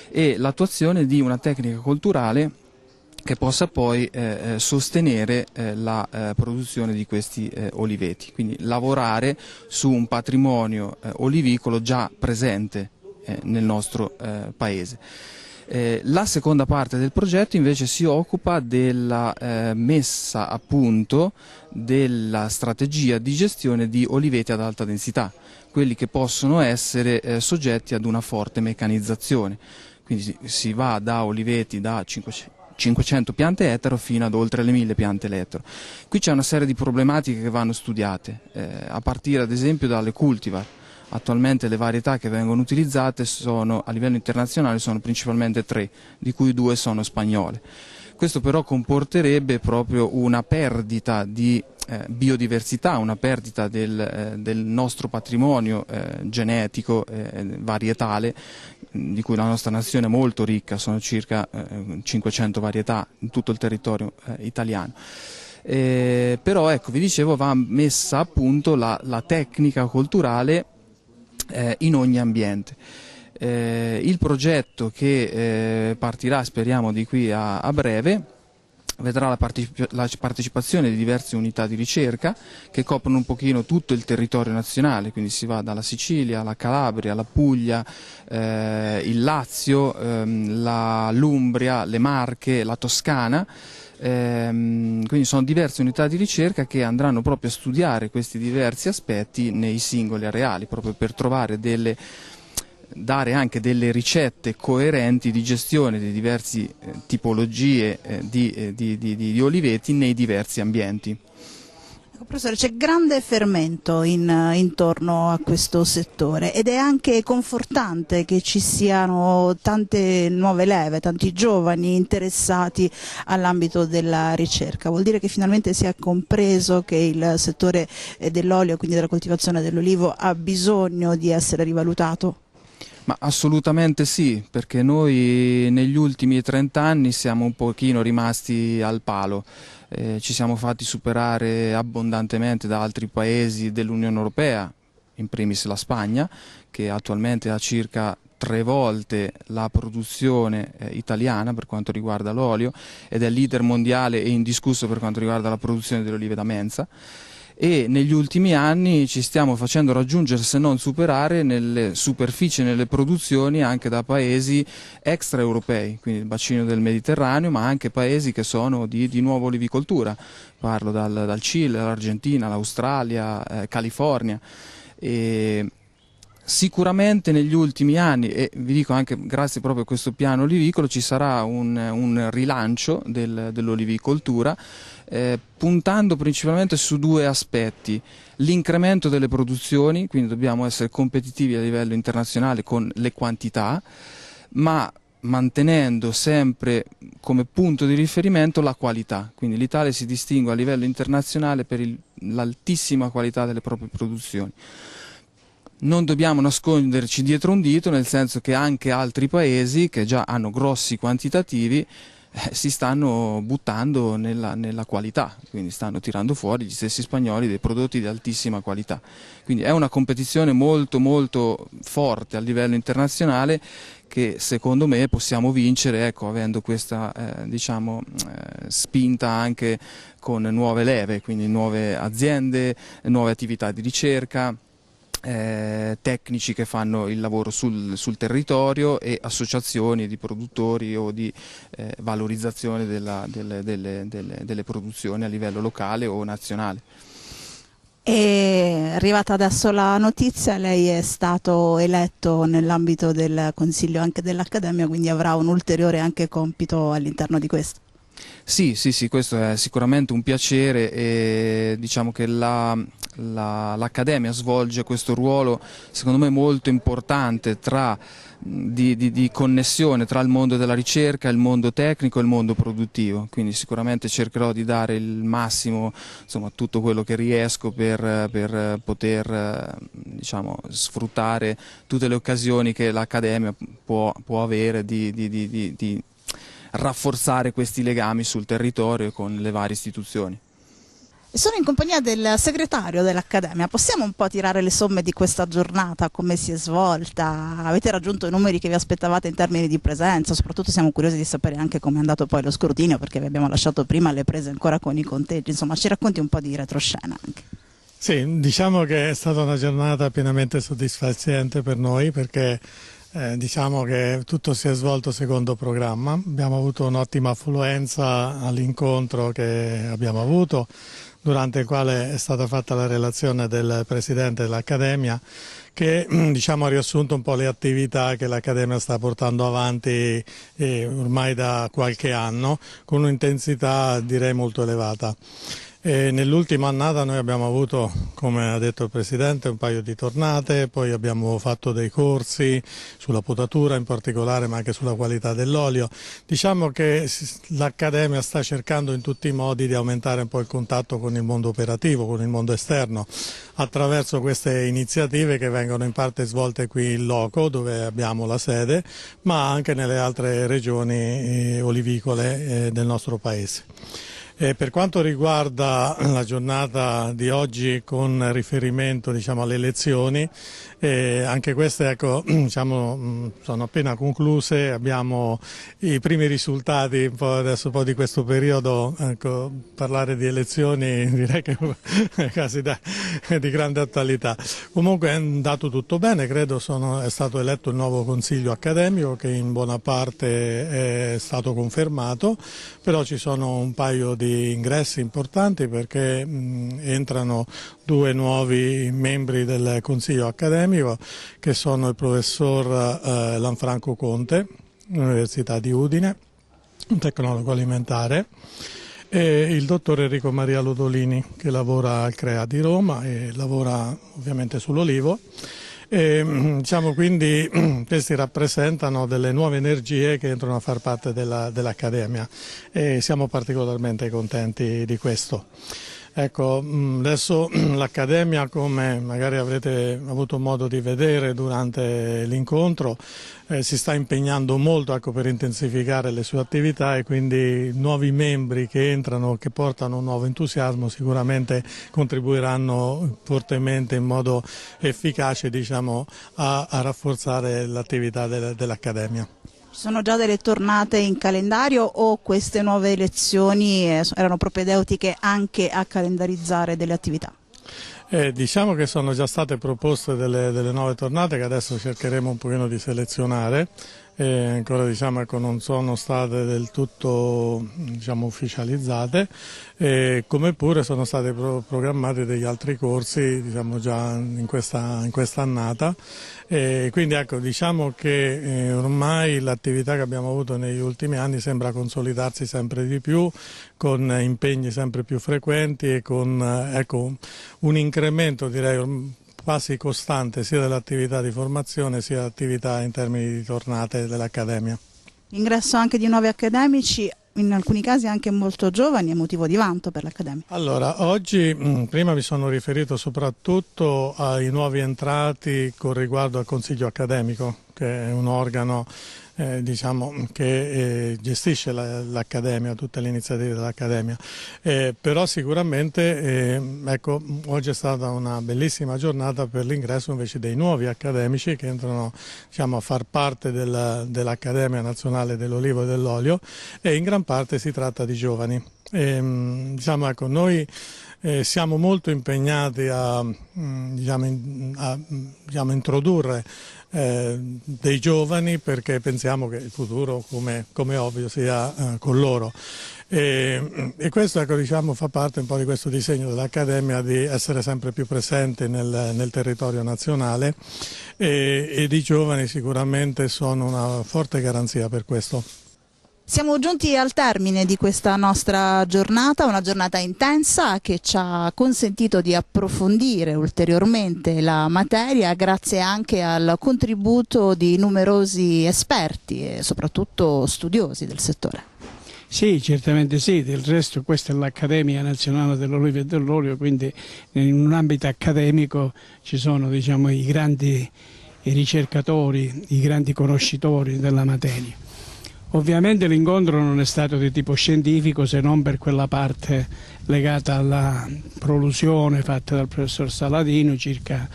e l'attuazione di una tecnica colturale che possa poi sostenere la produzione di questi oliveti, quindi lavorare su un patrimonio olivicolo già presente nel nostro paese. La seconda parte del progetto invece si occupa della messa a punto della strategia di gestione di oliveti ad alta densità, quelli che possono essere soggetti ad una forte meccanizzazione. Quindi si va da oliveti da 500 piante ettaro fino ad oltre le 1000 piante ettaro. Qui c'è una serie di problematiche che vanno studiate, a partire ad esempio dalle cultivar. Attualmente le varietà che vengono utilizzate sono, a livello internazionale, sono principalmente 3, di cui 2 sono spagnole. Questo però comporterebbe proprio una perdita di biodiversità, una perdita del nostro patrimonio genetico, varietale, di cui la nostra nazione è molto ricca, sono circa 500 varietà in tutto il territorio italiano. Però ecco, vi dicevo, va messa a punto la tecnica colturale in ogni ambiente. Il progetto che partirà, speriamo, di qui a breve, vedrà la partecipazione di diverse unità di ricerca che coprono un pochino tutto il territorio nazionale, quindi si va dalla Sicilia alla Calabria, alla Puglia, il Lazio, l'Umbria, le Marche, la Toscana. Quindi sono diverse unità di ricerca che andranno proprio a studiare questi diversi aspetti nei singoli areali, proprio per dare anche delle ricette coerenti di gestione di diverse tipologie di oliveti nei diversi ambienti. Professore, c'è grande fermento intorno a questo settore ed è anche confortante che ci siano tante nuove leve, tanti giovani interessati all'ambito della ricerca. Vuol dire che finalmente si è compreso che il settore dell'olio, quindi della coltivazione dell'olivo, ha bisogno di essere rivalutato? Ma assolutamente sì, perché noi negli ultimi 30 anni siamo un pochino rimasti al palo. Ci siamo fatti superare abbondantemente da altri paesi dell'Unione Europea, in primis la Spagna, che attualmente ha circa 3 volte la produzione italiana per quanto riguarda l'olio ed è leader mondiale e indiscusso per quanto riguarda la produzione delle olive da mensa. E negli ultimi anni ci stiamo facendo raggiungere, se non superare, nelle superfici, nelle produzioni anche da paesi extraeuropei, quindi il bacino del Mediterraneo, ma anche paesi che sono di nuova olivicoltura. Parlo dal Cile, l'Argentina, l'Australia, California. E sicuramente negli ultimi anni, e vi dico anche grazie proprio a questo piano olivicolo, ci sarà un rilancio dell'olivicoltura, puntando principalmente su 2 aspetti: l'incremento delle produzioni, quindi dobbiamo essere competitivi a livello internazionale con le quantità, ma mantenendo sempre come punto di riferimento la qualità. Quindi l'Italia si distingue a livello internazionale per l'altissima qualità delle proprie produzioni. Non dobbiamo nasconderci dietro un dito, nel senso che anche altri paesi che già hanno grossi quantitativi si stanno buttando nella qualità, quindi stanno tirando fuori gli stessi spagnoli dei prodotti di altissima qualità. Quindi è una competizione molto molto forte a livello internazionale che secondo me possiamo vincere, ecco, avendo questa spinta anche con nuove leve, quindi nuove aziende, nuove attività di ricerca, tecnici che fanno il lavoro sul territorio e associazioni di produttori o di valorizzazione delle produzioni a livello locale o nazionale. È arrivata adesso la notizia, lei è stato eletto nell'ambito del Consiglio anche dell'Accademia, quindi avrà un ulteriore anche compito all'interno di questo. Sì, questo è sicuramente un piacere e diciamo che l'Accademia svolge questo ruolo secondo me molto importante di connessione tra il mondo della ricerca, il mondo tecnico e il mondo produttivo, quindi sicuramente cercherò di dare il massimo, insomma, tutto quello che riesco per poter diciamo, sfruttare tutte le occasioni che l'Accademia può avere di rafforzare questi legami sul territorio con le varie istituzioni. Sono in compagnia del segretario dell'Accademia, possiamo un po' tirare le somme di questa giornata, come si è svolta? Avete raggiunto i numeri che vi aspettavate in termini di presenza? Soprattutto siamo curiosi di sapere anche come è andato poi lo scrutinio, perché vi abbiamo lasciato prima le prese ancora con i conteggi, insomma ci racconti un po' di retroscena anche. Sì, diciamo che è stata una giornata pienamente soddisfacente per noi perché diciamo che tutto si è svolto secondo programma, abbiamo avuto un'ottima affluenza all'incontro che abbiamo avuto, durante il quale è stata fatta la relazione del Presidente dell'Accademia che diciamo, ha riassunto un po' le attività che l'Accademia sta portando avanti ormai da qualche anno con un'intensità direi molto elevata. Nell'ultima annata noi abbiamo avuto, come ha detto il Presidente, un paio di tornate, poi abbiamo fatto dei corsi sulla potatura in particolare, ma anche sulla qualità dell'olio. Diciamo che l'Accademia sta cercando in tutti i modi di aumentare un po' il contatto con il mondo operativo, con il mondo esterno, attraverso queste iniziative che vengono in parte svolte qui in loco, dove abbiamo la sede, ma anche nelle altre regioni olivicole del nostro Paese. Per quanto riguarda la giornata di oggi con riferimento diciamo, alle elezioni, anche queste ecco, diciamo, sono appena concluse, abbiamo i primi risultati, adesso un po' di questo periodo, ecco, parlare di elezioni direi che è quasi di grande attualità. Comunque è andato tutto bene, credo è stato eletto il nuovo Consiglio accademico che in buona parte è stato confermato, però ci sono un paio di ingressi importanti perché entrano due nuovi membri del Consiglio accademico che sono il professor Lanfranco Conte, dell'Università di Udine, un tecnologo alimentare, e il dottor Enrico Maria Lodolini che lavora al CREA di Roma e lavora ovviamente sull'olivo. Diciamo quindi questi rappresentano delle nuove energie che entrano a far parte dell'Accademia e siamo particolarmente contenti di questo. Ecco, adesso l'Accademia, come magari avrete avuto modo di vedere durante l'incontro, si sta impegnando molto ecco, per intensificare le sue attività e quindi nuovi membri che entrano, che portano un nuovo entusiasmo, sicuramente contribuiranno fortemente in modo efficace diciamo, a rafforzare l'attività dell'Accademia. Ci sono già delle tornate in calendario o queste nuove elezioni erano propedeutiche anche a calendarizzare delle attività? Diciamo che sono già state proposte delle nuove tornate che adesso cercheremo un pochino di selezionare. Ancora diciamo, ecco, non sono state del tutto diciamo, ufficializzate, come pure sono stati programmati degli altri corsi diciamo, già in questa annata. Quindi ecco, diciamo che ormai l'attività che abbiamo avuto negli ultimi anni sembra consolidarsi sempre di più, con impegni sempre più frequenti e con ecco, un incremento direi quasi costante sia dell'attività di formazione sia dell'attività in termini di tornate dell'Accademia. L'ingresso anche di nuovi accademici, in alcuni casi anche molto giovani, è motivo di vanto per l'Accademia. Allora, oggi prima mi sono riferito soprattutto ai nuovi entrati con riguardo al Consiglio accademico, che è un organo diciamo, che gestisce l'Accademia, tutte le iniziative dell'Accademia, però sicuramente ecco, oggi è stata una bellissima giornata per l'ingresso invece dei nuovi accademici che entrano diciamo, a far parte dell'Accademia Nazionale dell'Olivo e dell'Olio e in gran parte si tratta di giovani. Diciamo, ecco, noi Siamo molto impegnati a introdurre dei giovani, perché pensiamo che il futuro, come ovvio, sia con loro. E questo, ecco, diciamo, fa parte un po' di questo disegno dell'Accademia, di essere sempre più presente nel territorio nazionale, ed i giovani sicuramente sono una forte garanzia per questo. Siamo giunti al termine di questa nostra giornata, una giornata intensa che ci ha consentito di approfondire ulteriormente la materia, grazie anche al contributo di numerosi esperti e soprattutto studiosi del settore. Sì, certamente sì, del resto questa è l'Accademia Nazionale dell'Olivo e dell'Olio, quindi in un ambito accademico ci sono, diciamo, i grandi ricercatori, i grandi conoscitori della materia. Ovviamente l'incontro non è stato di tipo scientifico, se non per quella parte legata alla prolusione fatta dal professor Saladino circa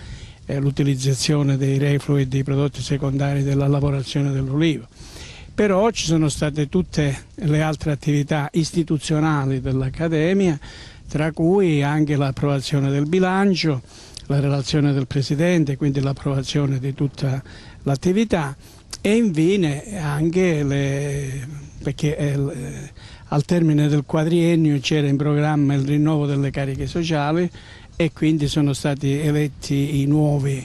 l'utilizzazione dei reflui e dei prodotti secondari della lavorazione dell'olivo. Però ci sono state tutte le altre attività istituzionali dell'Accademia, tra cui anche l'approvazione del bilancio, la relazione del Presidente, quindi l'approvazione di tutta l'attività, e infine anche perché al termine del quadriennio c'era in programma il rinnovo delle cariche sociali e quindi sono stati eletti i nuovi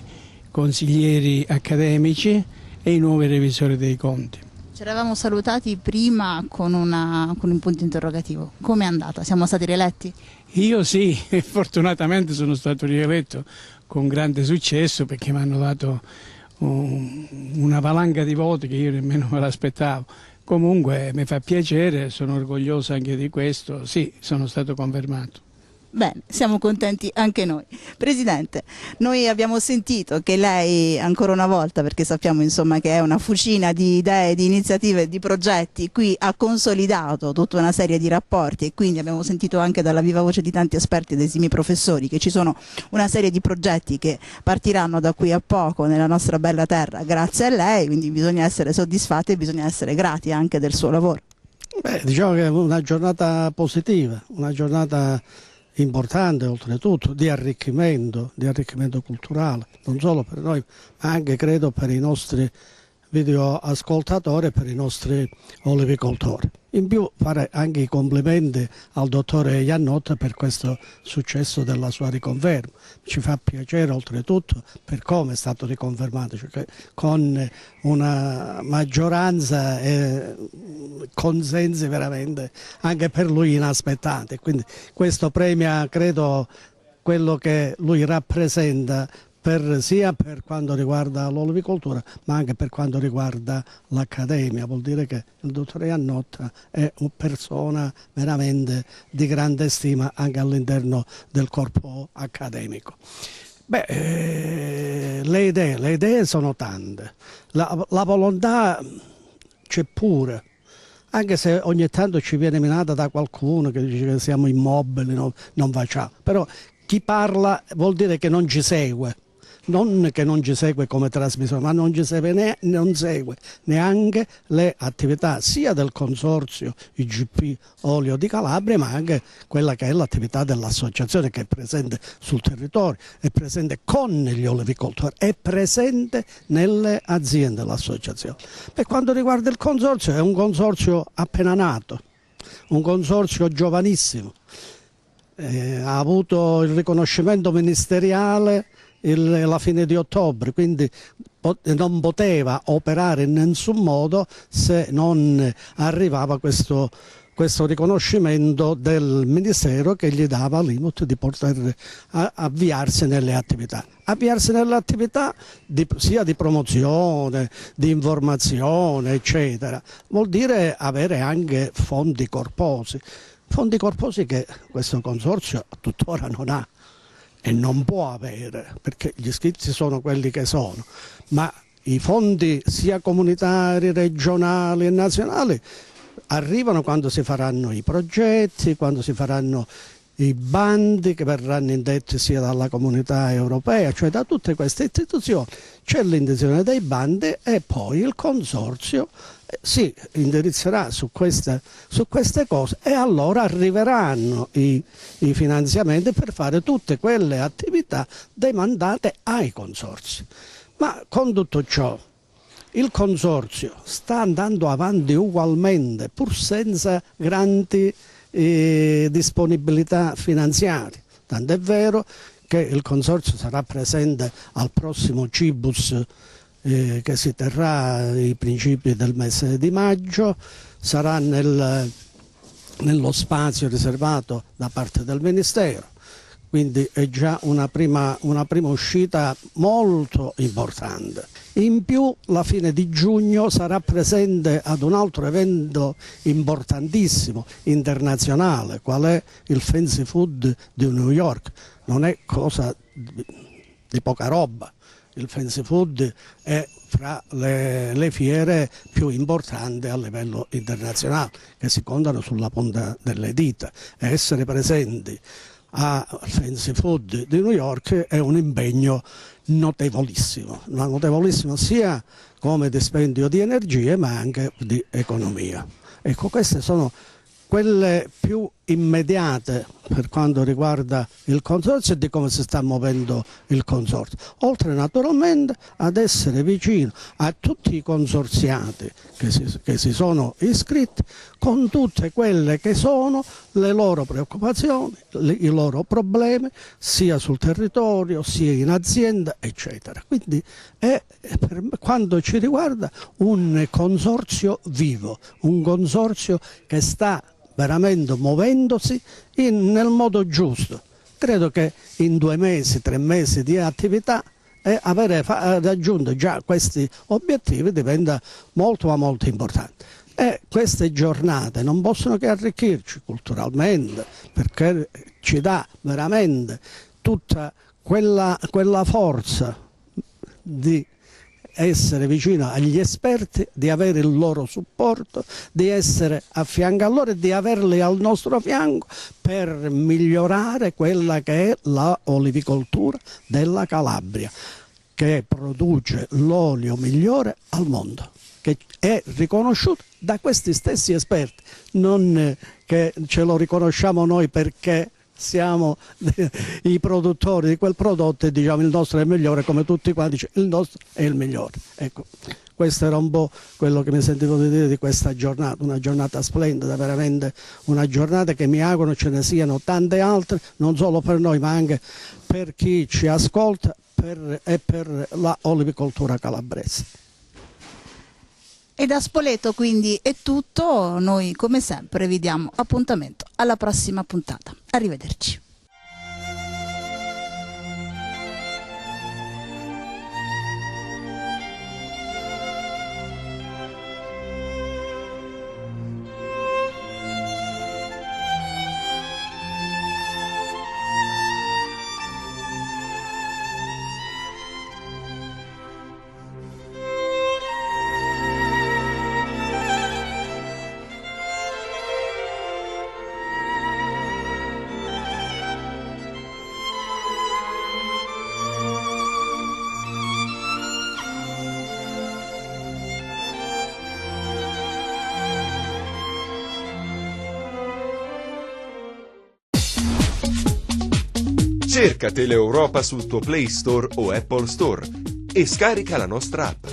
consiglieri accademici e i nuovi revisori dei conti. Ci eravamo salutati prima con un punto interrogativo. Come è andata? Siamo stati rieletti? Io sì, e fortunatamente sono stato rieletto con grande successo, perché mi hanno dato una valanga di voti che io nemmeno me l'aspettavo. Comunque mi fa piacere, sono orgoglioso anche di questo. Sì, sono stato confermato. Bene, siamo contenti anche noi. Presidente, noi abbiamo sentito che lei ancora una volta, perché sappiamo insomma che è una fucina di idee, di iniziative e di progetti, qui ha consolidato tutta una serie di rapporti, e quindi abbiamo sentito anche dalla viva voce di tanti esperti ed esimi professori che ci sono una serie di progetti che partiranno da qui a poco nella nostra bella terra grazie a lei, quindi bisogna essere soddisfatti e bisogna essere grati anche del suo lavoro. Beh, diciamo che è una giornata positiva, una giornata importante oltretutto di arricchimento culturale, non solo per noi ma anche credo per i nostri videoascoltatori e per i nostri olivicoltori. In più fare anche i complimenti al dottore Iannotta per questo successo della sua riconferma. Ci fa piacere oltretutto per come è stato riconfermato, cioè con una maggioranza e consensi veramente anche per lui inaspettati. Quindi questo premia, credo, quello che lui rappresenta sia per quanto riguarda l'olivicoltura ma anche per quanto riguarda l'Accademia. Vuol dire che il dottore Iannotta è una persona veramente di grande stima anche all'interno del corpo accademico. Beh, le idee sono tante, la volontà c'è pure, anche se ogni tanto ci viene minata da qualcuno che dice che siamo immobili, non facciamo, però chi parla vuol dire che non ci segue. Non che non ci segue come trasmissione, ma non segue neanche le attività sia del consorzio IGP Olio di Calabria, ma anche quella che è l'attività dell'associazione che è presente sul territorio, è presente con gli olivicoltori, è presente nelle aziende dell'associazione. Per quanto riguarda il consorzio, è un consorzio appena nato, un consorzio giovanissimo, ha avuto il riconoscimento ministeriale la fine di ottobre, quindi non poteva operare in nessun modo se non arrivava questo riconoscimento del Ministero che gli dava l'input di poter avviarsi nelle attività. Avviarsi nelle attività sia di promozione, di informazione, eccetera, vuol dire avere anche fondi corposi che questo consorzio tuttora non ha e non può avere, perché gli iscritti sono quelli che sono, ma i fondi sia comunitari, regionali e nazionali arrivano quando si faranno i progetti, quando si faranno i bandi che verranno indetti sia dalla Comunità Europea, cioè da tutte queste istituzioni, c'è l'indizione dei bandi e poi il Consorzio si indirizzerà su queste cose e allora arriveranno i finanziamenti per fare tutte quelle attività demandate ai consorzi. Ma con tutto ciò il Consorzio sta andando avanti ugualmente pur senza grandi disponibilità finanziarie, tanto è vero che il Consorzio sarà presente al prossimo Cibus che si terrà ai principi del mese di maggio, sarà nello spazio riservato da parte del Ministero, quindi è già una prima uscita molto importante. In più la fine di giugno sarà presente ad un altro evento importantissimo, internazionale, qual è il Fancy Food di New York. Non è cosa di poca roba. Il Fancy Food è fra le fiere più importanti a livello internazionale, che si contano sulla punta delle dita. E essere presenti al Fancy Food di New York è un impegno notevolissimo sia come dispendio di energie ma anche di economia. Ecco, queste sono quelle più immediate per quanto riguarda il Consorzio e di come si sta muovendo il Consorzio, oltre naturalmente ad essere vicino a tutti i consorziati che si sono iscritti con tutte quelle che sono le loro preoccupazioni, i loro problemi sia sul territorio sia in azienda eccetera. Quindi è per quanto ci riguarda un consorzio vivo, un consorzio che sta veramente muovendosi nel modo giusto. Credo che in 2 mesi, 3 mesi di attività avere raggiunto già questi obiettivi diventa molto importante. E queste giornate non possono che arricchirci culturalmente, perché ci dà veramente tutta quella forza di essere vicino agli esperti, di avere il loro supporto, di essere a fianco a loro e di averli al nostro fianco per migliorare quella che è la olivicoltura della Calabria, che produce l'olio migliore al mondo, che è riconosciuto da questi stessi esperti, non che ce lo riconosciamo noi perché siamo i produttori di quel prodotto e diciamo il nostro è il migliore, come tutti quanti dice il nostro è il migliore. Ecco, questo era un po' quello che mi sentivo di dire di questa giornata, una giornata splendida, veramente una giornata che mi auguro ce ne siano tante altre, non solo per noi ma anche per chi ci ascolta e per la olivicoltura calabrese. E da Spoleto quindi è tutto, noi come sempre vi diamo appuntamento alla prossima puntata. Arrivederci. Cerca Teleeuropa sul tuo Play Store o Apple Store e scarica la nostra app.